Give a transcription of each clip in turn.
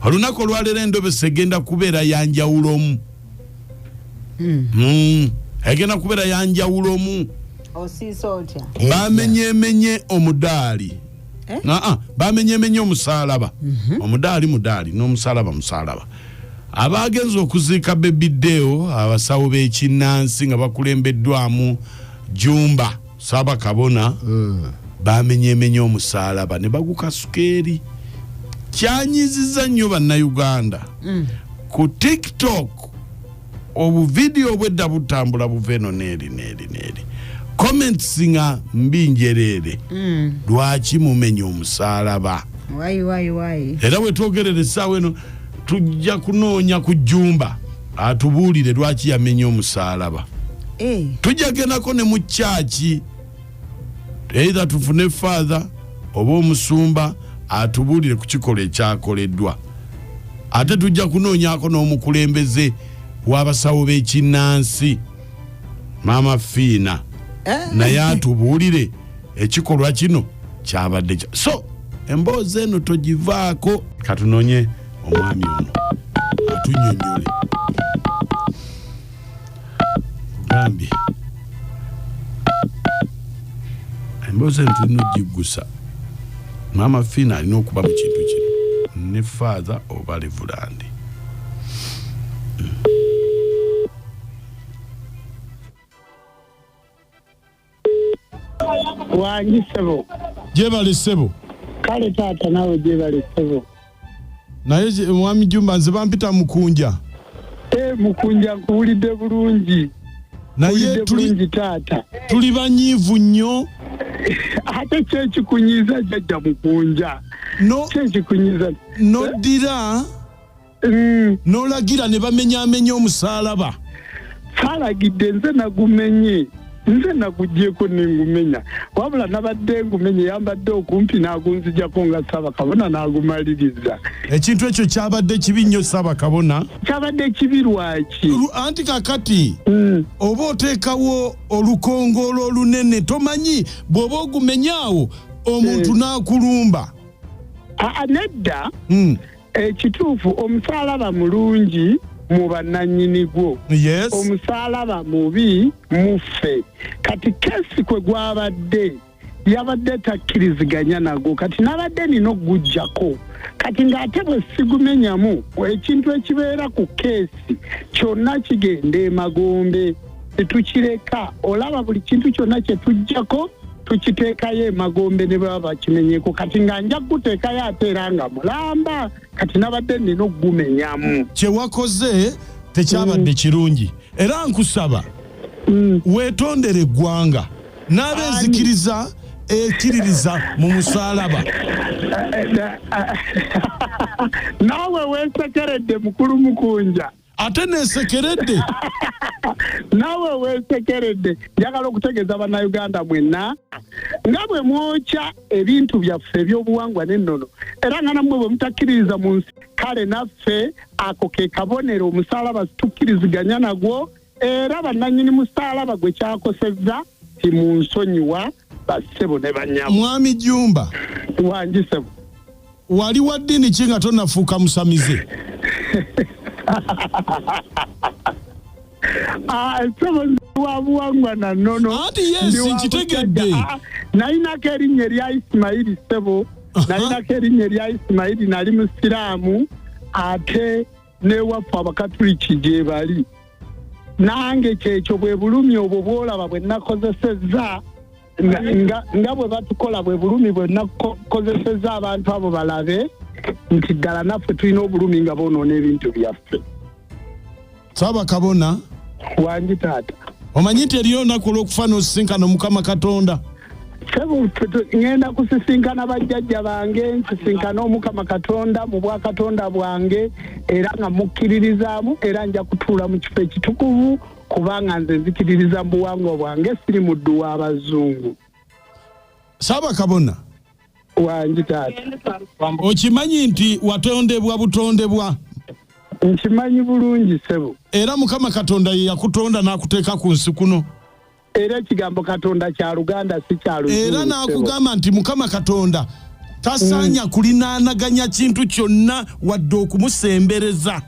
olunaku olwaleero Endobeso egenda kubeera yanjawulomu. Egenda kubeera yanjawulomu. Osisotya. Bamenye omudaali. Bamenye omusalaba. Omudaali n'omusalaba. Abagenza okuziika baby Deo abasawo b'ekinnansi nga bakulembeddwamu Jumba Sabakabona bamenye omusalaba ne bagukasuka eri. Kyanyiziza nnyo bannayuganda. Ku TikTok obu video bwedda butambula buveno neri. Comments nga mbinjerere. Lwaki mumenye omusalaba? Why? Era we twogerere essaawa eno tujja kunoonya ku Jumba atubuulire lwaki yamenya omusalaba. Tujja gendako ne mu kyaki either tufune Faaza oba omusumba atubuulire ku kikola ekyakoleddwa. Ate tujja kunoonyako n'omukulembeze w'abasawo b'ekinnansi Maama Fiina naye atubuulire ekikolwa kino kyabadde so emboozi eno togivaako. Katunoonye omwami ono atunnyonnyole gambye emboozi eno tulina ogiggusa. Maama Fiina alina okuba mu kintu kino ne Faaza oba Levulandi. Wangi sebo. Jebale sebo. Kale taata nawe jebale sebo. Naye mwami Jumba nze bampita Mukunja. Mukunja nkuwulidde bulungi. Naye bulungi taata. Tuli banyiivu nnyo. Ate kyekikunyiza jjajja Mukunja. No. Kyekikunyiza. Noddira. N'olagira ne bamenyaamenya omusalaba. Salagidde nze nagumenye. Nze nagugyeko nengumenya. Wabula nabadde ngumenye yambadde okumpi n'agunzijjako nga Sabakabona n'agumaliriza. Ekintu ekyo kyabadde kibi nnyo Sabakabona. Kyabadde kibi lwaki? Anti kakati oba oteekawo olukongolo olunene tomanyi bw'oba ogumenyaawo omuntu n'akulumba. Nedda ekituufu omusalaba mulungi mu bannannyini gwo. Yes. Omusalaba mubi mufe. Kati kesi kwe gwabadde yabadde takkiriziganya nago kati nabadde nina okugujjako. Kati ng'ate bwe sigumenyamu ekintu ekibeera ku keesi kyonna kigenda emagombe. Tetukireka olaba buli kintu kyonna kye tujjako tukiteekayo emagombe ne baba bakimenyeko. Kati nga nja kuteekayo ate era nga mulamba kati nabadde nina okugumenyamu. Kyewakoze tekyabadde kirungi era nkusaba weetondere eggwanga n'abeezikiriza ekiririza mu musalaba. Naawe weesekeredde mukulu Mukunja. Ate neesekeredde. Naawe weesekeredde. Njagala okutegeeza bannayuganda mwenna nga bwe mwokya ebintu byaffe eby'obuwangwa n'ennono era nga nammwe bwe mutakkiririza mu nsi kale naffe ako ke kabonero omusalaba situkkiriziganya nagwo era bannannyini musalaba gwe kyakosezza timunsonyiwa bassebo ne banyabo. Mwami Jumba wangi sebo wali wa ddiini ki nga tonnafuuka musamize? Sebo wabuwangwa na nono. Ati yes nkitegedde. Nayinako erinnya erya Isimayiri sebo. Nayinako erinnya erya Isimayiri nali musiraamu ate n'ewaffe abakatuliki gye bali. Nange kyekyo bwe bulumi obwo bw'olaba bwe nakozesezza nga bwe batukola bwe bulumi bwe nakozesezza abantu abo balabe nti ddala naffe tulina obulumi nga boonoona ebintu byaffe. Sabakabona wangi taata omanyi nti eriyo olunaku olw'okufa n'osisinkana Mukama Katonda? Ngenda kusisinkana bajjajja bange nsisinkana Omukama Katonda mu bwakatonda bwange era nga mukkiririzaamu era nja kutuula mu kifo ekitukuvu kubanga nze nzikiririza mu buwangwa bwange siri muddu w'abazungu. Sabakabona wangi taata okimanyi nti watondebwa butondebwa? Nkimanyi bulungi sebo. Era Mukama Katonda ye yakutonda n'akuteeka ku nsi kuno. Era ekigambo Katonda kya Luganda si kya Luzungu. Era n'akugamba nti Mukama Katonda tasanya kulinaanaganya kintu kyonna wadde okumusembereza.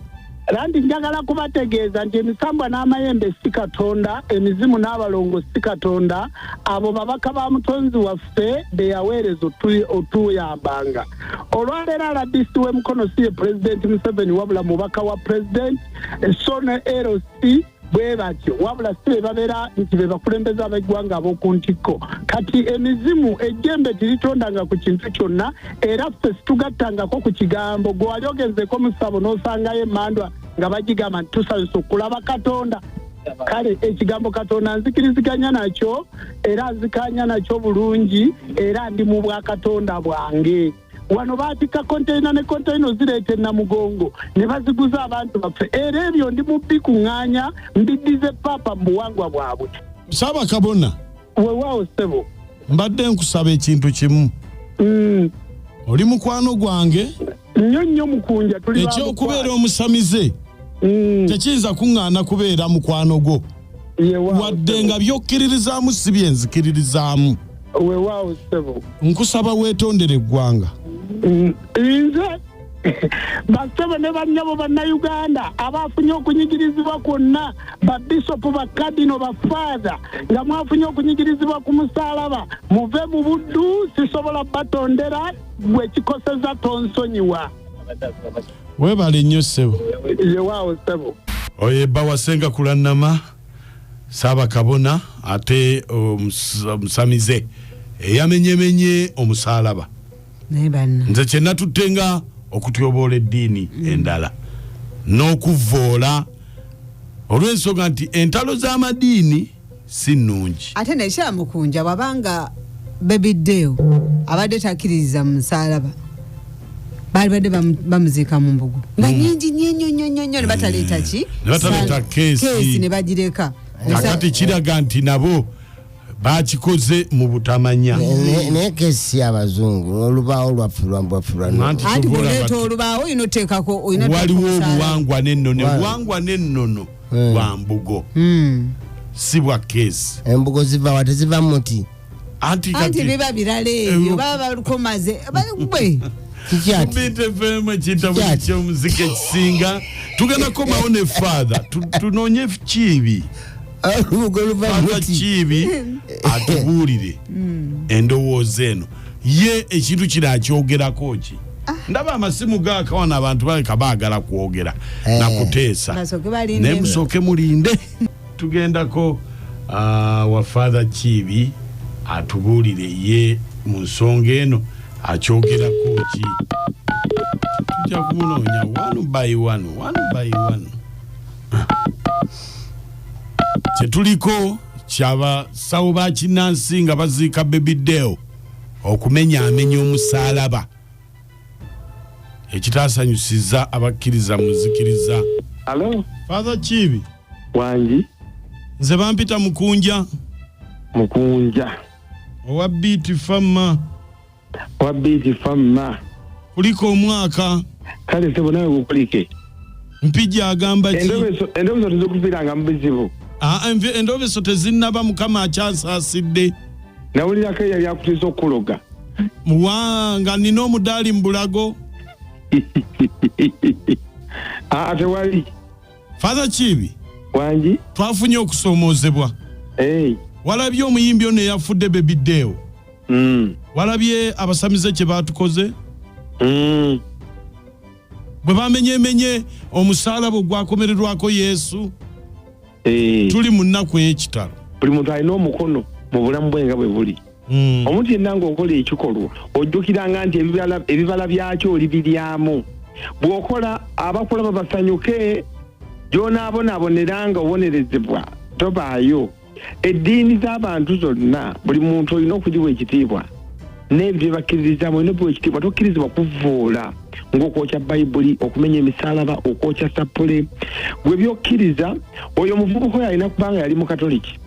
Landi njagala kubategeeza nti emisambwa n'amayembe si Katonda, emizimu n'abalongo si Katonda, abo babaka ba mutonzi waffe beyaweereza otuyambanga. Olwaleero alabisi w'emukono si ye President Museveni wabula mubaka wa President, so ne LC bwe batyo wabula si be babeera nti be bakulembeza ab'eggwanga ab'oku ntikko. Kati emizimu ejjembe tiritondanga ku kintu kyonna, era ffe situgattangako ku kigambo gwe wali ogezeko musabo n'osangayo emmandwa nga bagigamba nti tusanyusa okulaba Katonda. Kale ekigambo Katonda nzikiriziganya nakyo era nzikanya nakyo bulungi, era ndi mu bwa Katonda bwange. Wano baatika konteina ne konteina zireete Namugongo ne baziguza abantu baffe, era ebyo ndi mu bikuŋŋaanya mbiddize papa mu buwangwa bwabwe. Sabakabona, weewaawo ssebo, mbadde nkusaba ekintu kimu. Oli mukwano gwange nnyo mukunja, tuli ekyokubeera omusamize tekiyinza kuŋŋaana kubeera mukwano gwo wadde nga byokkiririzaamu si byenzikiririzaamu. Weewaawo ssebo, nkusaba weetondere eggwanga. Nze basebe ne bannyabo bannayuganda abaafunye okunyigirizibwa kwonna, babisopu, bakadino, bafaaza, nga mwafunye okunyigirizibwa ku musalaba, muve mu buddu, sisobola batondera, gwe kikoseza tonsonyiwa. Weebale nnyo ssebo. Yewaawo ssebo. Oyo Bawasenga kulannama Sabakabona ate omusamize eyamenyemenye omusalaba. Nze kye natuttenga okutyoboola eddiini endala n'okuvvoola olw'ensonga nti entalo z'amadiini si nnungi. Ate nekyamukunja bwabanga bebiddeyo abadde takkiririza mu musalaba baali badde bamuziika mu mbugo nga nyingi nnyo ne bataleeta ki? Ne bataleeta keesi ne bagireka. Kakati kiraga nti nabo bakikoze mu butamanya. Ne kesi abazungu olubaawo lwafulwa anti bw'oleeta olubaawo olina oteekako waliwo obuwangwa n'ennono bwa mbugo si bwa keesi. Embugo ziva wa teziva muti anti biba birala ebyo baba balukomaze bwe Kubitefemu ekitabu ky'omuziki ekisinga tugenda komawo ne Faaza tunoonye Kiibi. Faaza Kiibi atubuulire endowooza eno ye ekintu kino akyogerako ki. Ndaba amasimu gaakawana abantu baleka baagala kwogera nakuteesa naye musooke mulinde. Tugendako wa Faaza Kiibi atubuulire ye mu nsonga eno akyogerako ki. Tujja kumunoonya one by one. Kyetuliko ky'abasawo ba kinnansi nga baziika bebiddeyo okumenyaamenya omusalaba ekitaasanyusiza abakkiriza muzikiriza. Alo Faaza Kiibi wangi, nze bampita mukunja owa biiti famma kuliko omwaka. Kale sebo nawe gukulike mpijja agamba ki? Endobeso tezokuviranga mu bizibu. Endobeso tezinnaba Mukama akyasaasidde. Nawulirako eyali akutiisa okuloga nga nina omudaali mu bulago. Tewali. Faaza Kiibi wangi, twafunye okusoomoozebwa. Walabye omuyimbi ono eyafudde bebiddeewo. Walabye abasamize kye baatukoze. Bwe bamenyemenye omusalaba ogwakomererwako Yesu. Tuli mu nnaku ey'ekitalo. Buli muntu alina omukono mu bulamu bwe nga bwe buli. Omuntu yenna ng'okola ekikolwa ojjukiranga nti ebibala byakyo olibiryamu. Bw'okola abakulaba basanyuke, gy'onaabonaaboneranga obonerezebwa tobaayo. Eddiini z'abantu zonna buli muntu olina okugiwa ekitiibwa n'ebyo bye bakkiririzaamu olina okugiwa ekitiibwa. Tokkirizibwa kuvvoola ng'okwokya Bayibuli, okumenya emisalaba, okwokya sapule. Bwe byokkiriza oyo omuvubuka oyo alina kubanga yali Mukatoliki.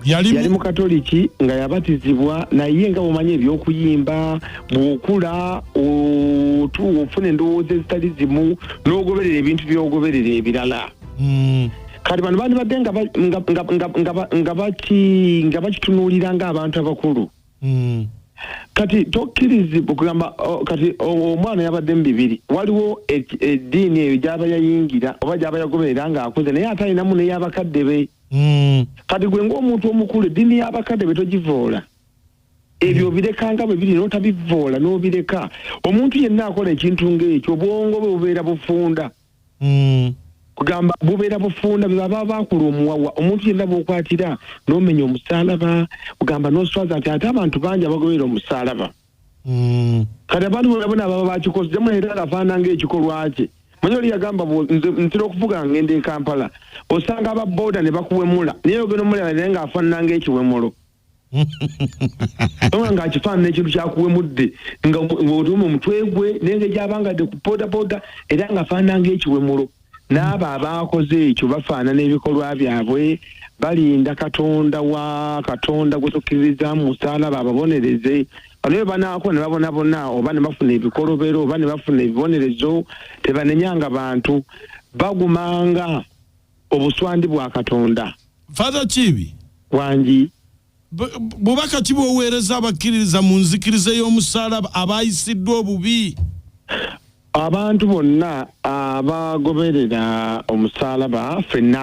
Yali Mukatoliki nga yabatizibwa, naye nga bw'omanyi ebyokuyimba bw'okula ofuna endowooza ezitali zimu n'ogoberera ebintu by'ogoberera ebirala. Kati bano bandibadde nga bakitunuulira ng'abantu abakulu. kati tokkirizibwa kugamba kati omwana yabadde mu bibiri waliwo eddiini eyo gyaba yayingira oba gyaba yagoberera ng'akuze naye ate alinamu n'ey'abakadde be kati gwe ng'omuntu omukulu eddiini y'abakadde be togivoola ebyo birekanga bwe biri n'otabivoola n'obireka omuntu yenna akola ekintu ng'ekyo obwongo bwe bubeera bufunda kugamba bubeera bufunda bwe baba baakula omuwawa omuntu yenna bw'okwatira n'omenya omusaalaba kugamba n'oswaza nti ate abantu bangi abagoberera omusaalaba kati abantu bonabona baba bakikoze jamuleetera afaanana ng'ekikolwa kye manyi oli yagamba ntera okuvuga ngenda e Kampala osanga ababooda ne bakuwemula naye ogenda omulaba naye ng'afaanana ng'ekiwemulo oba ng'akifaanana ekintu kyakuwemudde ng'otuma omutwe gwe naye ng'egyabangadde ku boodabooda era ng'afaanana ng'ekiwemulo n'abo abaakoze ekyo bafaanana ebikolwa byabwe balinda katonda gwe tokkiririzaamu musaalaba ababonereze naye banaako ne babonabona oba ne bafuna ebikolobero oba ne bafuna ebibonerezo tebanenyanga bantu bagumanga obuswandi bwa katonda. Faaza Kiibi wangi bubaka ki bw'oweereza abakkiririza mu nzikiriza y'omusaalaba abayisiddwa obubi? Abantu bonna abagoberera omusaalaba ffenna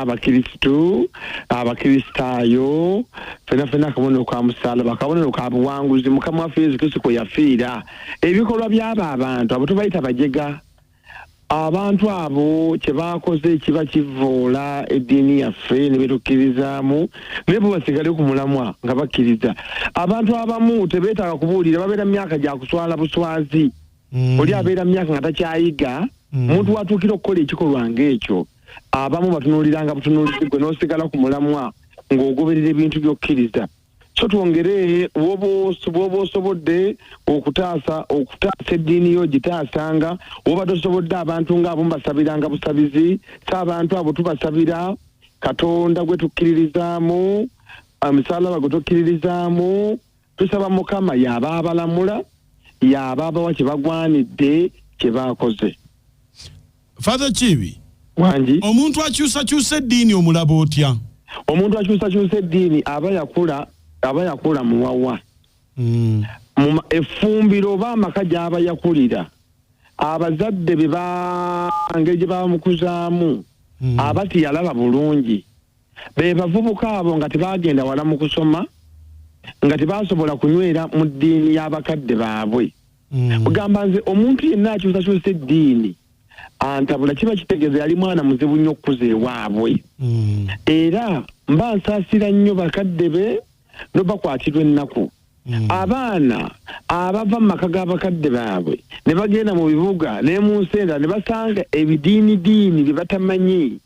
abakiristaayo ffenna akabonero ka musaalaba akabonero ka buwanguzi mukama waffe Yesu Kristo kwe yafiira ebikolwa by'abo abantu abo tubayita bajega abantu abo kye baakoze kiba kivoola eddiini yaffe ne betukkirizaamu naye bo basigale ku mulamwa nga bakkiriza abantu abamu tebeetaaga kubuulira babeera myaka gya kuswala buswazi oli abeera myaka nga takyayiga omuntu watuukira okukola ekikolwa ng'ekyo abamu batunuuliranga butunuulizi gwe n'osigala ku mulamwa ng'ogoberera ebintu by'okkiriza so twongere bw'oba osobodde okutaasa eddiini yo gitaasanga oba tosobodde abantu ng'abo mbasabiranga busabizi so abantu abo tubasabira katonda gwe tukkiririzaamu omusaalaba gwe tukkiririzaamu tusaba mukama y'aba abalamula y'aba abawa kye bagwanidde kye baakoze. Faaza Kiibi wangi omuntu akyusakyusa eddiini omulaba otya? Omuntu akyusakyusa eddiini aba yakula muwawa effumbiro oba amaka gy'aba yakulira abazadde engeri gye babamukuzaamu aba tiyalaba bulungi be bavubuka abo nga tebaagenda wala mu kusoma nga tebasobola kunywera mu ddiini y'abakadde baabwe ogamba nze omuntu yenna akyusakyusa eddiini antabula kiba kitegeeza yali mwana muzibu nnyo okukuza ewaabwe era mba nsaasira nnyo bakadde be n'obakwatirwa ennaku abaana abava mu maka g'abakadde baabwe ne bagenda mu bibuga ne mu nsenda ne basanga ebidiinidiini bye batamanyi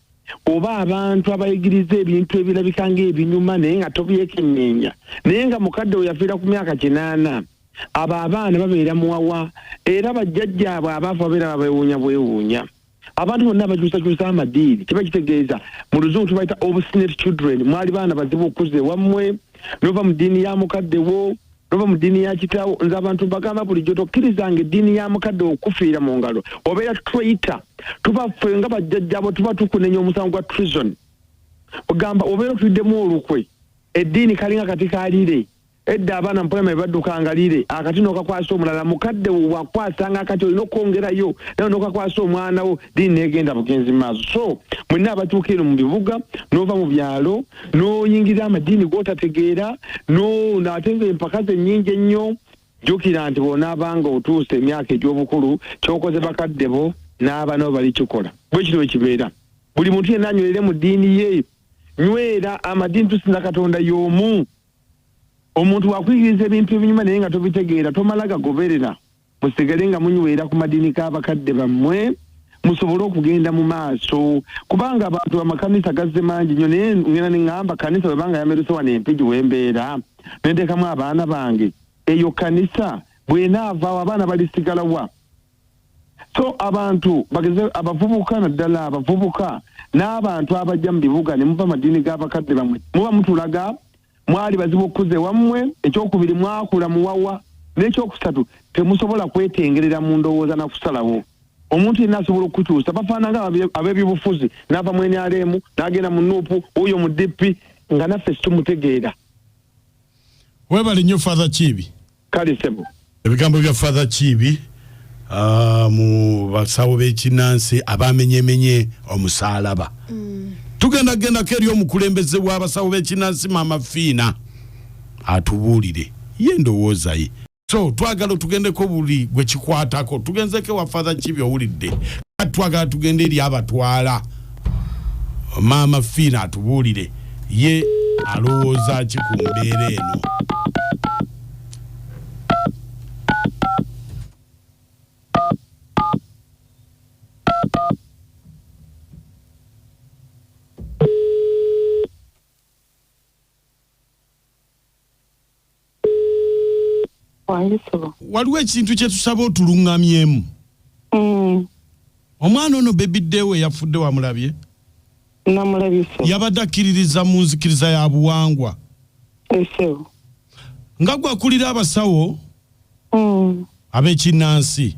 oba abantu abayigiriza ebintu ebirabika ng'ebinyuma naye nga tobyekenneenya naye nga mukadde we yafiira ku myaka 8 abo abaana babeera muwawa era bajjajjaabwe abaafa babeera babewuunya bwewuunya abantu bonna abakyusakyusa amadiini kiba kitegeeza mu luzungu tubayita obstinate children mwali baana bazibu okuza ewammwe nova mu ddiini ya mukadde wo nova mu ddiini ya kitaawo nze abantu bagamba bulijjo tokkirizanga eddiini ya mukadde okufiira mu ngalo obeera traitor tuba ffe nga bajjajjaabo tuba tukunenya omusango gwa treason ogamba obeera otuliddemu olukwe eddiini kalinga kati kalire edda abaana mpolema baddukanga lire akati n'okakwasa omulala mukadde wakwasanga akati olina okwongerayo naye n'okakwasa omwana wo ddiini neegenda bugenzi maaso so mwenna abatuuka eno mu bibuga n'ova mu byalo n'oyingira amadiini g'otategeera ate ng'empaka ze nnyingi ennyo jjukira nti bw'onaabanga otuusa emyaka egy'obukulu ky'okoze bakadde bo n'abaana bo bali kikola bwe kiro bwe kibeera buli muntu yenna anywerere mu ddiini ye nywera amadiini tusinza katonda y'omu omuntu wakuyigiriza ebintu ebinyuma naye nga tobitegeera tomala gagoberera musigale nga munywera ku madiini k'abakadde bammwe musobole okugenda mu maaso kubanga abantu amakanisa gazze mangi nnyo naye ngenda neŋŋamba kanisa webanga yameruse wano empigi wembeera nenteekamu abaana bange eyo kanisa bwenaavaawo abaana balisigala wa so abantu bageze abavubuka naddala abavubuka n'abantu abajja mu bibuga ne muva madiini g'abakadde bammwe muba mutulaga mwali bazibu okuze wammwe ekyokubiri mwakula muwawa n'ekyokusatu temusobola kwetengerera mu ndowooza na kusalawo omuntu yenna asobola okukyusa bafaananga ab'ebyobufuzi n'ava mu NRM n'agenda mu nuupu oyo mu DP nga naffe situmutegeera. Webale nnyo Faaza Kiibi. kali sebo ebigambo bya Father Kiibi mu basawo b'ekinnansi abamenyemenye omusalaba tugenda keri omukulembeze w'abasawo b'ekinnansi Maama Fiina atubuulire ye ndowooza ye so twagala tugendeko buli gwe kikwatako tugenzeke wa Father Kiibi owulidde twagala tugende eri abatwala Maama Fiina atubuulire ye alowooza ki ku mbeera eno. Waliwo ekintu kye tusaba otulungamyemu. Omwana ono bebiddewo yafudde wamulabye? Namulabye so. Yabadde akkiririza mu nzikiriza ya buwangwa. Eso. Nga gwakulira abasawo ab'ekinnansi.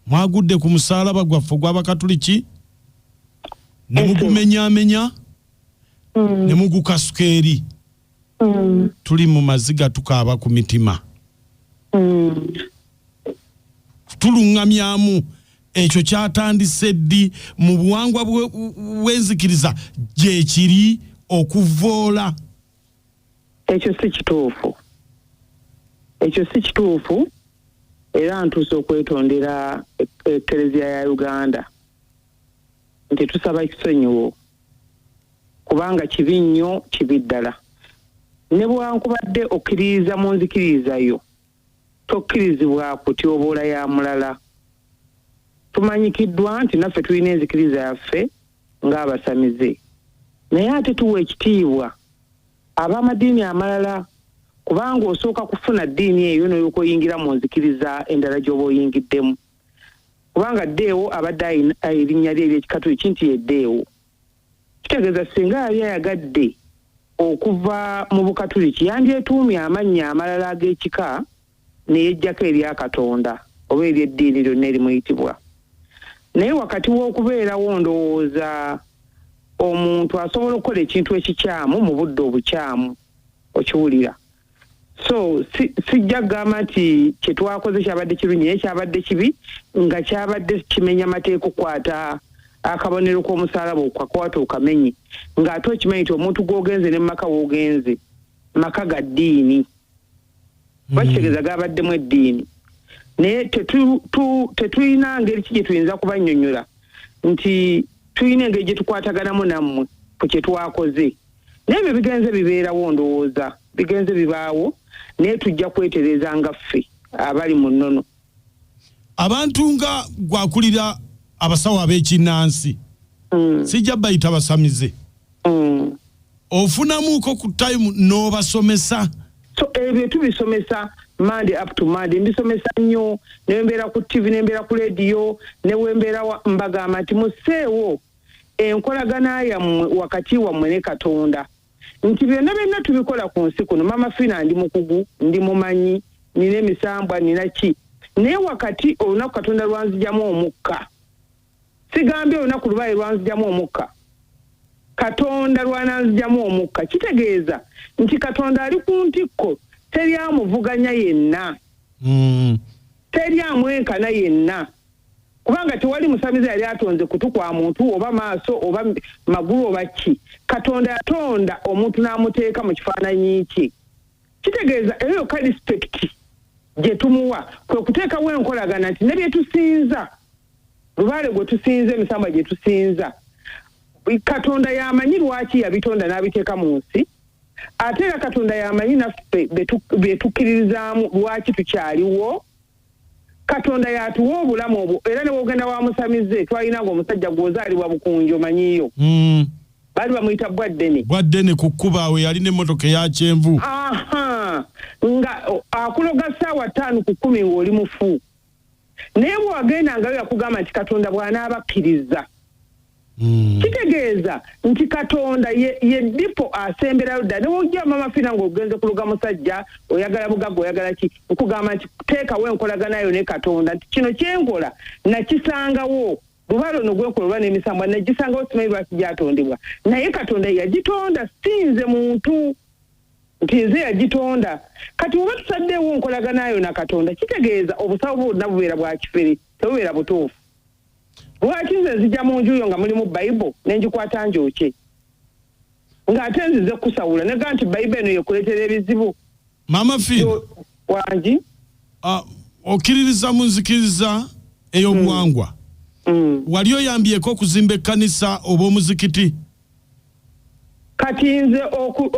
Mwagudde ku musalaba gwaffe gw'Abakatuliki ne mugumenyaamenya ne mugukasuka eri. Tuli mu maziga tukaaba ku mitima. Tulungamyamu ekyo kyatandise ddi mu buwangwa bw'enzikiriza gye kiri okuvoola. Ekyo si kituufu era ntuuse okwetondera Eklezia ya Uganda nti tusaba ekisonyiwo kubanga kibi nnyo kibi ddala. Ne bwankubadde okkiririza mu nzikirizayo tokkirizibwa kutyoboola ya mulala. Tumanyikiddwa nti naffe tulina enzikiriza yaffe ng'abasamize naye ate tuwa ekitiibwa ab'amadiini amalala kubanga osooka kufuna ddiini eyo n'oyokuyingira mu nzikiriza endala gy'oba oyingiddemu kubanga ddeewo abadde erinnya lye ery'ekikatoliki nti yeddeewo. Kitegeeza singa yali ayagadde okuva mu bukatoliki yandyetuumye amannya amalala ag'ekika ne yejjako erya Katonda oba ery'eddiini lyonna erimuyitibwa. Naye wakati w'okubeerawo ndowooza omuntu asobola okukola ekintu ekikyamu mu budde obukyamu okiwulira. So sijja kugamba nti kye twakoze kyabadde kirungi naye kyabadde kibi nga kyabadde kimenya mateeka okukwata akabonero k'omusalaba okakwata okamenye ng'ate okimanyi nti omuntu gw'ogenze ne maka w'ogenze maka ga ddiini bakitegeeza gabaddemu eddiini naye tetulina ngeri ki gye tuyinza kubannyonnyola nti tulina engeri gye tukwataganamu nammwe ku kye twakoze naye ebyo bigenze bibeerawo ndowooza bigenze bibaawo naye tujja kwetereza nga ffe abali mu nnono. Abantu nga gwakulira abasawo ab'ekinnansi sijja bayita basamize ofunamuuko ku time n'obasomesa. So ebyo tubisomesa Monday up to Monday mbisomesa nnyo ne mbeera ku TV ne mbeera ku radio ne wembeera mbagamba nti museewo enkolagana yammwe wakati wammwe ne Katonda nti byonna tubikola ku nsi kuno. Maama Fiina ndi mukugu ndi mumanyi nina emisambwa nina ki naye wakati olunaku Katonda lwanzijamu omukka sigambye olunaku lubaye lwanzijamu omukka Katonda lwananzijamu omukka kitegeeza nti Katonda ali ku ntikko teri amuvuganya yenna teri amwenkana yenna kubanga tewali musamize yali atonze kutu kwa muntu oba maaso oba magulu oba ki. Katonda yatonda omuntu n'amuteeka mu kifaananyi kye. Kitegeeza eyo ka respect gye tumuwa kwe kuteekawo enkolagana nti ne bye tusinza lubaale gwe tusinza emisamba gye tusinza Katonda yamanyi lwaki yabitonda n'abiteeka mu nsi ate era Katonda yamanyi naffe bye tukkiririzaamu lwaki tukyaliwo. Katonda yatuwa obulamu obwo era ne bwogenda wa musamize twalina ng'omusajja gw'ozaalibwa bukunjo manyiyo baali bamuyita bwaddene ku kkuba we yalina emmotoka eya kyenvu nga akuloga ssaawa 5 ku 10 ng'oli mufu naye bw'wagendangayo yakugamba nti Katonda bw'anaabakkiriza kitegeeza nti Katonda ye dipo asemberayo ddala. Ne wojja Maama Fiina ng'ogenze kuluga musajja oyagala bugagga oyagala ki nkugamba nti teekawo enkolaganayo ne Katonda nti kino kyenkola nakisangawo lubaalo no gwenkola olwa n'emisambwa nagisangawo simanyi lwaki gyatondebwa naye Katonda yagitonda sinze muntu nti nze yagitonda kati oba tusaddeewo nkolaganayo na Katonda kitegeeza obusawo bwonna bubeera bwa kifere tebubeera butuufu. Lwaki nze nzija mu nju yo nga mulimu Bayibuli ne ngikwata njokye ng'ate nzize kusawula nega nti Bayibuli eno yekuleetera ebizibu. Maama Fiina wangi okkiririza mu nzikiriza ey'obuwangwa wali oyambyeko okuzimba ekkanisa oba omuzikiti? Kati nze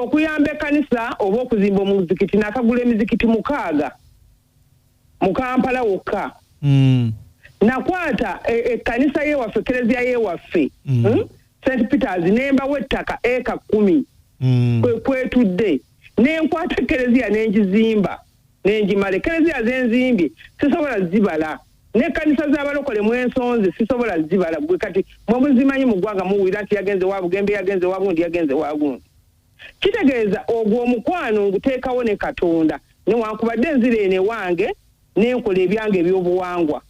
okuyamba ekkanisa oba okuzimba omuzikiti nakagula emizikiti 6 mu Kampala wokka. Nakwata ekkanisa y'ewaffe Kereziya y'ewaffe St. Peters nembawo ettaka eka 10 kwetudde nenkwata Kereziya nengizimba nengimala. Kereziya zenzimbye sisobola zibala n'ekkanisa z'abalokole mu Ensonze sisobola zibala. Gwe kati mwemuzimanyi mu ggwanga muwulira nti yagenze wa Bugembe yagenze wa Bundi yagenze wa Gundi. Kitegeeza ogwo omukwano nguteekawo ne Katonda newankubadde nzireene wange nenkola ebyange eby'obuwangwa.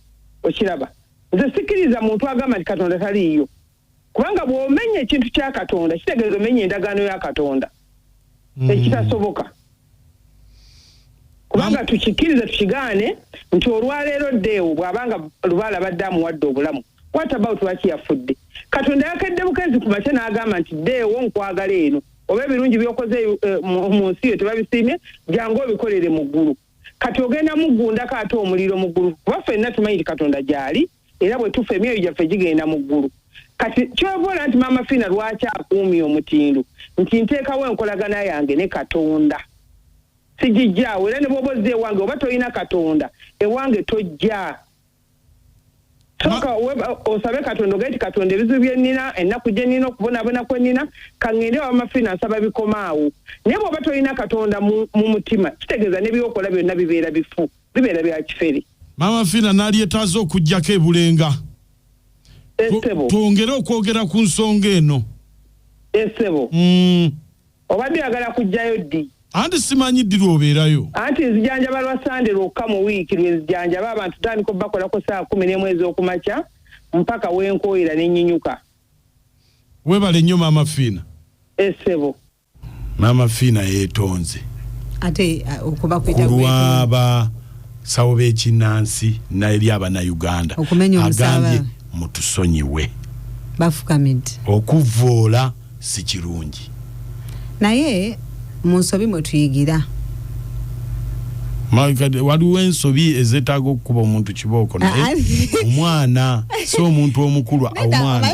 Okiraba nze sikiriza muntu agamba nti Katonda taliiyo kubanga bw'omenya ekintu kya Katonda kitegeeza omenya endagaano ya Katonda ekitasoboka. Kubanga tukikiriza tukigaane nti olwaleero ddeewo bw'abanga lubaala badde amuwadde obulamu what about lwaki yafudde. Katonda yakedde bukezi ku makya n'agamba nti ddeewo nkwagala eno oba ebirungi byokoze mu nsi yo tebabisiimye jangu obikolere mu ggulu. Kati ogenda muggundako ate omuliro mu ggulu kuba ffenna tumanyi nti Katonda gy'ali era bwe tufa emyoyo gyaffe gigenda mu ggulu. Kati kyobola nti Maama Fiina lwaki akuumye omutindo nti nteekawo enkolagana yange ne Katonda sigijjaawo era ne bw'oba ozze ewange oba toyina Katonda ewange tojja. Soka osabe Katonda ogaiti Katonda ebizibu bye nnina ennaku gye nnina okubonaabona kwe nnina kaŋŋende Maama Fiina nsaba bikomaawo. Naye bw'oba toyina Katonda mu mutima kitegeeza n'ebyokola byonna bibeera bifu bibeera bya kifere. Maama Fiina n'alyetaaza okuggyako ebulenga. Essebo twongere okwogera ku nsonga eno. Essebo obadde oyagala kujjayo ddi? Anti simanyi ddi lw'obeerayo. Anti nzijanjaba lwa Sande lwokka mu wiiki lwezijanjaba abantu tutandika obbakolako saa 11 ez'okumakya mpaka wenkooyera n'ennyinyuka. Weebale nnyo Maama Fiina. Essebo Maama Fiina Yetonze ate okuba kwita kulwaba sawo b'ekinnansi n'eri Abanayuganda agambye mutusonyiwe bafukamidde okuvoola si kirungi naye mu nsobi mwe tuyigira. Waliwo ensobi ezeetaaga okukuba omuntu kibooko naye omwana si omuntu omukulu omwana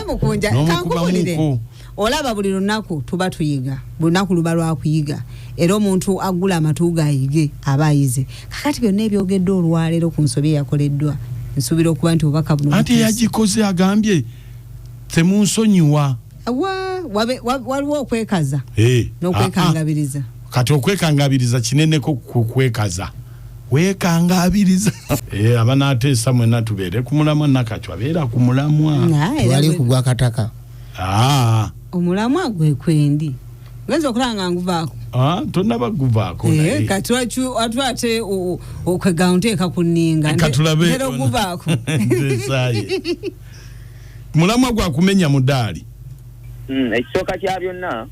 n'omukubamuko. Olaba buli lunaku tuba tuyiga buli lunaku luba lwakuyiga era omuntu agula amatu gayige aba ayize. Kakati byonna ebyogedde olwaleero ku nsobi eyakoleddwa nsuubira okuba nti obubaka buno ate yagikoze agambye temunsonyiwa. Waliwo okwekaza n'okwekangabiriza. Kati okwekangabiriza kineneko ku kwekaza wekangabiriza. Abanaateesa mwenna tubeere ku mulamwa nakati abeera ku mulamwa wali kugwa kataka. Omulamwa gwe kwendi ngenza okulanga nguvaako. Tonnaba guvaako kati ate okwega nteeka ku nninga ntera oguvaako. Mulamwa gwakumenya mudaali. Ekisooka kya byonna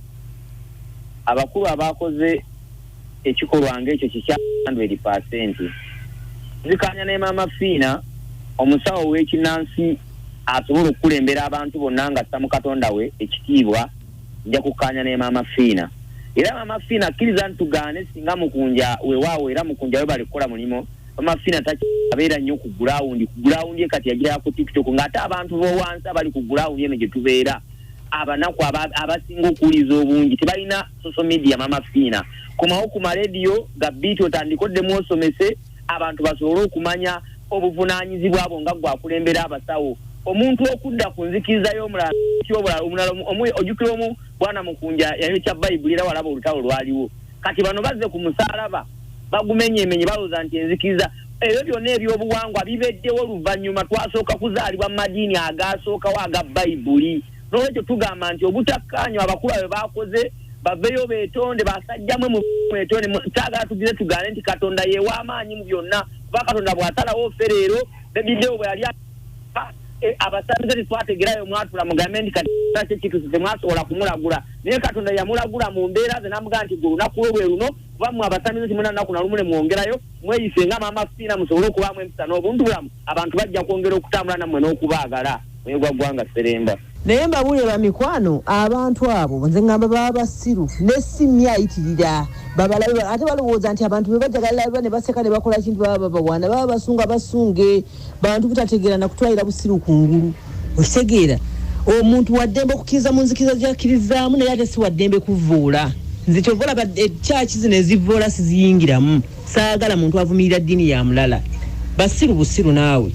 abakulu abakoze ekikolwa ng'ekyo kikya 100%. Nzikanya ne Maama Fiina omusawo w'ekinnansi asobola okukulembera abantu bonna nga assa mu Katonda we ekitiibwa nja kukkaanya ne Maama Fiina. Era Maama Fiina akkiriza ntugaane singa mukunja weewaawo era mukunja we bali kukola mulimo. Maama Fiina takibeera nnyo ku gulawundi kati yagira ku TikTok ng'ate abantu b'owansi abali ku gulawundi eno gye tubeera abanaku abasinga okuwuliza obungi tebalina social media Maama Fiina. Komawo ku marediyo ga biiti otandikoddemu osomese abantu basobole okumanya obuvunaanyizibwa abo nga gwakulembera abasawo. Omuntu okudda ku nzikiriza y'omulala ojjukira omu bwana Mukunja yayokya Bayibuli era walaba olutalo lwaliwo. Kati bano bazze ku musalaba bagumenyeemenye balowooza nti enzikiriza ebyo byonna ebyobuwangwa bibeddewo oluvannyuma twasooka kuzaalibwa mu madiini agaasookawo aga Bayibuli. N'olwekyo tugamba nti obutakkaanywa abakulu abe baakoze baveyo beetonde basajjamwe mu beetonde taagala tugize tugaane nti Katonda ye w'amaanyi mu byonna kuba Katonda bw'asalawo ffe leero bebidewo bwe yali abasamize twategerayo mwatula mugambe ndi kati kitu temwasobola kumulagula naye Katonda yamulagula mu mbeera ze namuga nti lunaku lwe luno bamwe abasamize kimuna naku na lumule mwongerayo mweyise nga Maama Fiina musobole okubamu empisa n'obuntu bulamu abantu bajja kwongera okutambula nammwe n'okubaagala mwegwa gwanga Seremba naye mbabulire bamikwano abantu abo nze ngamba baba basiru n'essimu ayitirira babalabe ate balowooza nti abantu be bajagalira ne baseka ne bakola kintu baba bawana baba basunga basunge bantu butategeera na kutwalira busiru kungulu okitegeera omuntu waddembe okukkiriza mu nzikiriza gy'akkirizaamu naye ate si waddembe kuvuula nze kyovola kyaki zino ezivoola siziyingiramu saagala muntu avumirira ddiini ya mulala basiru busiru naawe